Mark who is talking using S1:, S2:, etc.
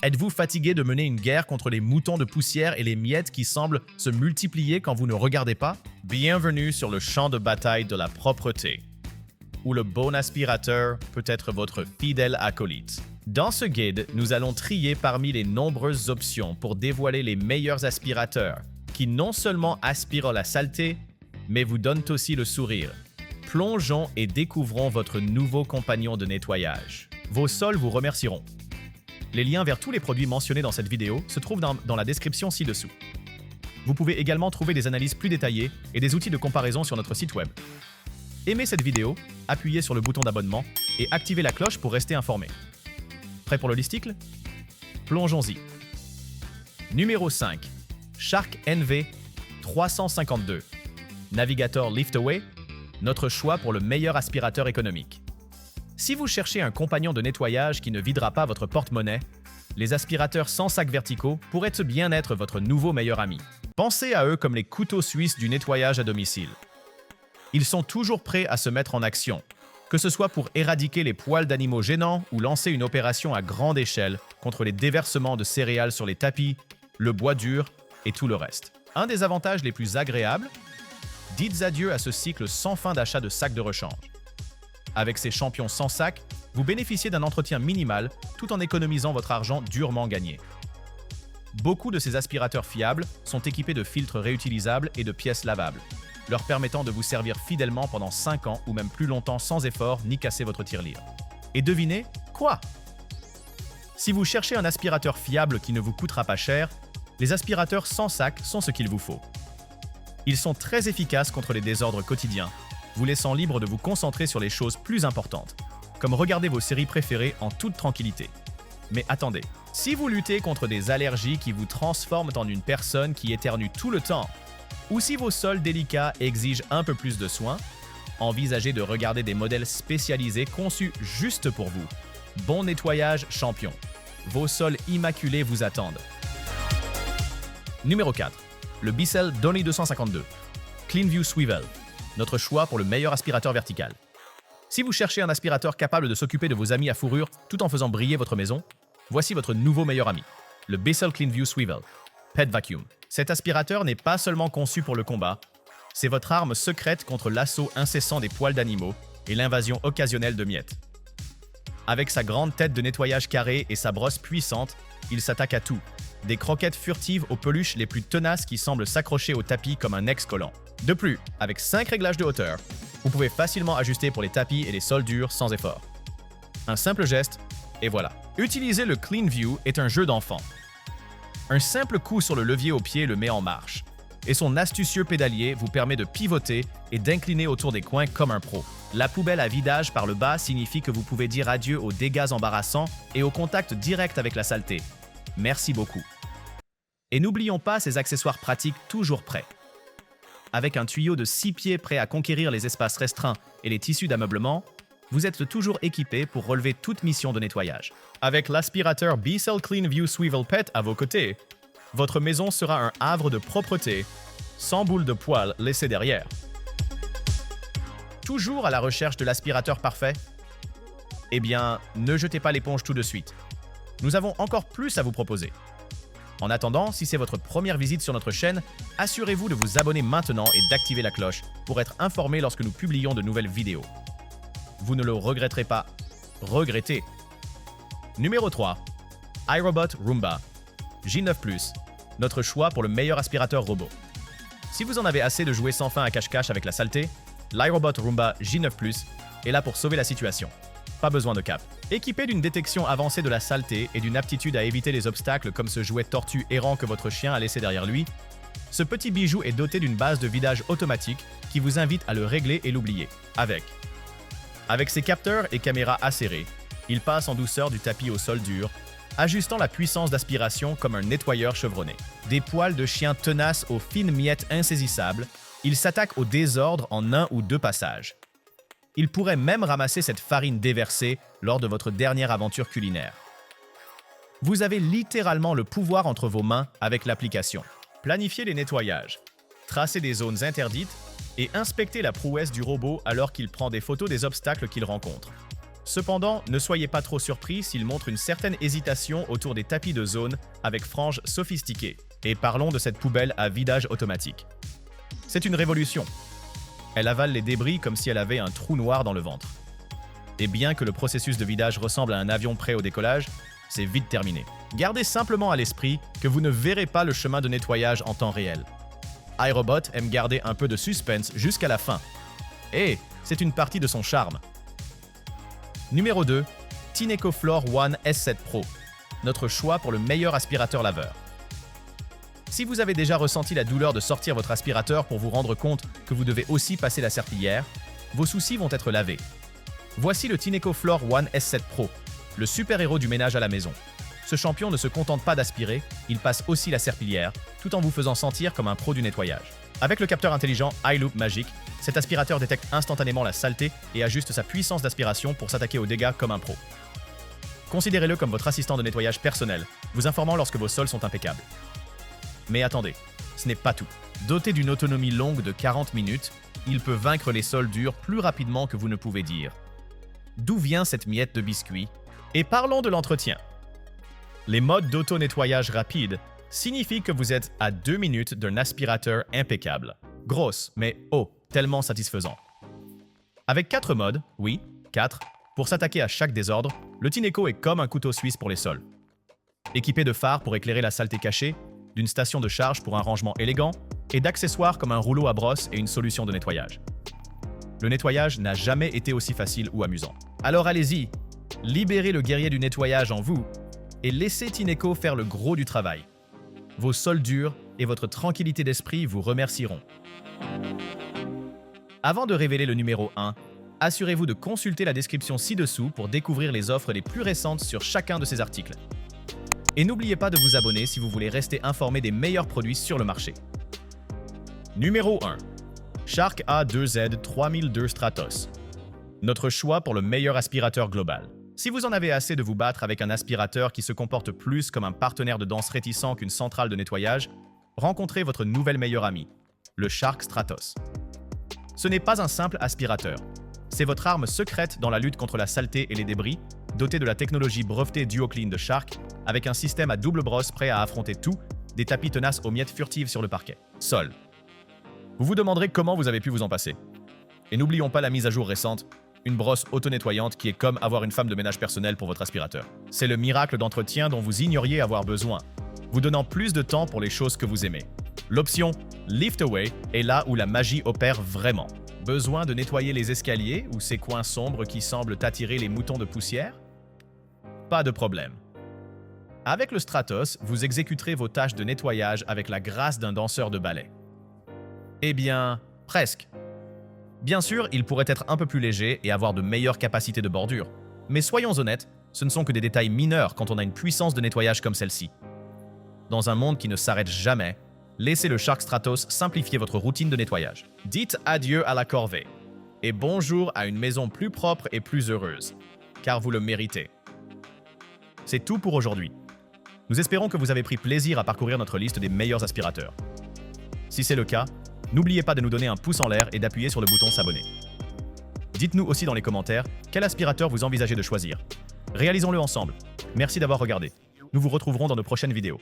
S1: Êtes-vous fatigué de mener une guerre contre les moutons de poussière et les miettes qui semblent se multiplier quand vous ne regardez pas? Bienvenue sur le champ de bataille de la propreté, où le bon aspirateur peut être votre fidèle acolyte. Dans ce guide, nous allons trier parmi les nombreuses options pour dévoiler les meilleurs aspirateurs qui non seulement aspirent la saleté, mais vous donnent aussi le sourire. Plongeons et découvrons votre nouveau compagnon de nettoyage. Vos sols vous remercieront. Les liens vers tous les produits mentionnés dans cette vidéo se trouvent dans la description ci-dessous. Vous pouvez également trouver des analyses plus détaillées et des outils de comparaison sur notre site web. Aimez cette vidéo, appuyez sur le bouton d'abonnement et activez la cloche pour rester informé. Prêt pour le listicle? Plongeons-y. Numéro 5. Shark NV 352. Navigator Liftaway, notre choix pour le meilleur aspirateur économique. Si vous cherchez un compagnon de nettoyage qui ne videra pas votre porte-monnaie, les aspirateurs sans sac verticaux pourraient bien être votre nouveau meilleur ami. Pensez à eux comme les couteaux suisses du nettoyage à domicile. Ils sont toujours prêts à se mettre en action, que ce soit pour éradiquer les poils d'animaux gênants ou lancer une opération à grande échelle contre les déversements de céréales sur les tapis, le bois dur et tout le reste. Un des avantages les plus agréables, dites adieu à ce cycle sans fin d'achat de sacs de rechange. Avec ces champions sans sac, vous bénéficiez d'un entretien minimal tout en économisant votre argent durement gagné. Beaucoup de ces aspirateurs fiables sont équipés de filtres réutilisables et de pièces lavables, leur permettant de vous servir fidèlement pendant 5 ans ou même plus longtemps sans effort ni casser votre tirelire. Et devinez quoi? Si vous cherchez un aspirateur fiable qui ne vous coûtera pas cher, les aspirateurs sans sac sont ce qu'il vous faut. Ils sont très efficaces contre les désordres quotidiens, vous laissant libre de vous concentrer sur les choses plus importantes, comme regarder vos séries préférées en toute tranquillité. Mais attendez, si vous luttez contre des allergies qui vous transforment en une personne qui éternue tout le temps, ou si vos sols délicats exigent un peu plus de soins, envisagez de regarder des modèles spécialisés conçus juste pour vous. Bon nettoyage champion. Vos sols immaculés vous attendent. Numéro 4. Le Bissell Donny 252. CleanView Swivel. Notre choix pour le meilleur aspirateur vertical. Si vous cherchez un aspirateur capable de s'occuper de vos amis à fourrure tout en faisant briller votre maison, voici votre nouveau meilleur ami, le Bissell CleanView Swivel, Pet Vacuum. Cet aspirateur n'est pas seulement conçu pour le combat, c'est votre arme secrète contre l'assaut incessant des poils d'animaux et l'invasion occasionnelle de miettes. Avec sa grande tête de nettoyage carrée et sa brosse puissante, il s'attaque à tout, des croquettes furtives aux peluches les plus tenaces qui semblent s'accrocher au tapis comme un ex-collant. De plus, avec 5 réglages de hauteur, vous pouvez facilement ajuster pour les tapis et les sols durs sans effort. Un simple geste, et voilà. Utiliser le CleanView est un jeu d'enfant. Un simple coup sur le levier au pied le met en marche, et son astucieux pédalier vous permet de pivoter et d'incliner autour des coins comme un pro. La poubelle à vidage par le bas signifie que vous pouvez dire adieu aux dégâts embarrassants et au contact direct avec la saleté. Merci beaucoup. Et n'oublions pas ces accessoires pratiques toujours prêts. Avec un tuyau de 6 pieds prêt à conquérir les espaces restreints et les tissus d'ameublement, vous êtes toujours équipé pour relever toute mission de nettoyage. Avec l'aspirateur Bissell CleanView Swivel Pet à vos côtés, votre maison sera un havre de propreté, sans boule de poils laissées derrière. Toujours à la recherche de l'aspirateur parfait? Eh bien, ne jetez pas l'éponge tout de suite. Nous avons encore plus à vous proposer. En attendant, si c'est votre première visite sur notre chaîne, assurez-vous de vous abonner maintenant et d'activer la cloche pour être informé lorsque nous publions de nouvelles vidéos. Vous ne le regretterez pas. Regrettez. Numéro 3. iRobot Roomba J9+, notre choix pour le meilleur aspirateur robot. Si vous en avez assez de jouer sans fin à cache-cache avec la saleté, l'iRobot Roomba J9+, est là pour sauver la situation. Pas besoin de cap. Équipé d'une détection avancée de la saleté et d'une aptitude à éviter les obstacles comme ce jouet tortue errant que votre chien a laissé derrière lui, ce petit bijou est doté d'une base de vidage automatique qui vous invite à le régler et l'oublier. Avec ses capteurs et caméras acérées, il passe en douceur du tapis au sol dur, ajustant la puissance d'aspiration comme un nettoyeur chevronné. Des poils de chien tenaces aux fines miettes insaisissables, il s'attaque au désordre en 1 ou 2 passages. Il pourrait même ramasser cette farine déversée lors de votre dernière aventure culinaire. Vous avez littéralement le pouvoir entre vos mains avec l'application. Planifiez les nettoyages, tracez des zones interdites et inspectez la prouesse du robot alors qu'il prend des photos des obstacles qu'il rencontre. Cependant, ne soyez pas trop surpris s'il montre une certaine hésitation autour des tapis de zone avec franges sophistiquées. Et parlons de cette poubelle à vidage automatique. C'est une révolution. Elle avale les débris comme si elle avait un trou noir dans le ventre. Et bien que le processus de vidage ressemble à un avion prêt au décollage, c'est vite terminé. Gardez simplement à l'esprit que vous ne verrez pas le chemin de nettoyage en temps réel. iRobot aime garder un peu de suspense jusqu'à la fin. Et c'est une partie de son charme. Numéro 2. Tineco Floor One S7 Pro, notre choix pour le meilleur aspirateur laveur. Si vous avez déjà ressenti la douleur de sortir votre aspirateur pour vous rendre compte que vous devez aussi passer la serpillière, vos soucis vont être lavés. Voici le Tineco Floor One S7 Pro, le super-héros du ménage à la maison. Ce champion ne se contente pas d'aspirer, il passe aussi la serpillière, tout en vous faisant sentir comme un pro du nettoyage. Avec le capteur intelligent iLoop Magic, cet aspirateur détecte instantanément la saleté et ajuste sa puissance d'aspiration pour s'attaquer aux dégâts comme un pro. Considérez-le comme votre assistant de nettoyage personnel, vous informant lorsque vos sols sont impeccables. Mais attendez, ce n'est pas tout. Doté d'une autonomie longue de 40 minutes, il peut vaincre les sols durs plus rapidement que vous ne pouvez dire. D'où vient cette miette de biscuit? Et parlons de l'entretien. Les modes d'auto-nettoyage rapide signifient que vous êtes à 2 minutes d'un aspirateur impeccable. Grosse, mais tellement satisfaisant. Avec 4 modes, oui, 4, pour s'attaquer à chaque désordre, le Tineco est comme un couteau suisse pour les sols. Équipé de phares pour éclairer la saleté cachée, d'une station de charge pour un rangement élégant et d'accessoires comme un rouleau à brosse et une solution de nettoyage. Le nettoyage n'a jamais été aussi facile ou amusant. Alors allez-y, libérez le guerrier du nettoyage en vous et laissez Tineco faire le gros du travail. Vos sols durs et votre tranquillité d'esprit vous remercieront. Avant de révéler le numéro 1, assurez-vous de consulter la description ci-dessous pour découvrir les offres les plus récentes sur chacun de ces articles. Et n'oubliez pas de vous abonner si vous voulez rester informé des meilleurs produits sur le marché. Numéro 1. Shark A2Z 3002 Stratos. Notre choix pour le meilleur aspirateur global. Si vous en avez assez de vous battre avec un aspirateur qui se comporte plus comme un partenaire de danse réticent qu'une centrale de nettoyage, rencontrez votre nouvel meilleur ami, le Shark Stratos. Ce n'est pas un simple aspirateur. C'est votre arme secrète dans la lutte contre la saleté et les débris, doté de la technologie brevetée DuoClean de Shark, avec un système à double brosse prêt à affronter tout, des tapis tenaces aux miettes furtives sur le parquet. Sol. Vous vous demanderez comment vous avez pu vous en passer. Et n'oublions pas la mise à jour récente, une brosse auto-nettoyante qui est comme avoir une femme de ménage personnelle pour votre aspirateur. C'est le miracle d'entretien dont vous ignoriez avoir besoin, vous donnant plus de temps pour les choses que vous aimez. L'option Lift Away est là où la magie opère vraiment. Besoin de nettoyer les escaliers ou ces coins sombres qui semblent attirer les moutons de poussière? Pas de problème. Avec le Stratos, vous exécuterez vos tâches de nettoyage avec la grâce d'un danseur de ballet. Eh bien, presque. Bien sûr, il pourrait être un peu plus léger et avoir de meilleures capacités de bordure. Mais soyons honnêtes, ce ne sont que des détails mineurs quand on a une puissance de nettoyage comme celle-ci. Dans un monde qui ne s'arrête jamais, laissez le Shark Stratos simplifier votre routine de nettoyage. Dites adieu à la corvée et bonjour à une maison plus propre et plus heureuse, car vous le méritez. C'est tout pour aujourd'hui. Nous espérons que vous avez pris plaisir à parcourir notre liste des meilleurs aspirateurs. Si c'est le cas, n'oubliez pas de nous donner un pouce en l'air et d'appuyer sur le bouton s'abonner. Dites-nous aussi dans les commentaires quel aspirateur vous envisagez de choisir. Réalisons-le ensemble. Merci d'avoir regardé. Nous vous retrouverons dans de prochaines vidéos.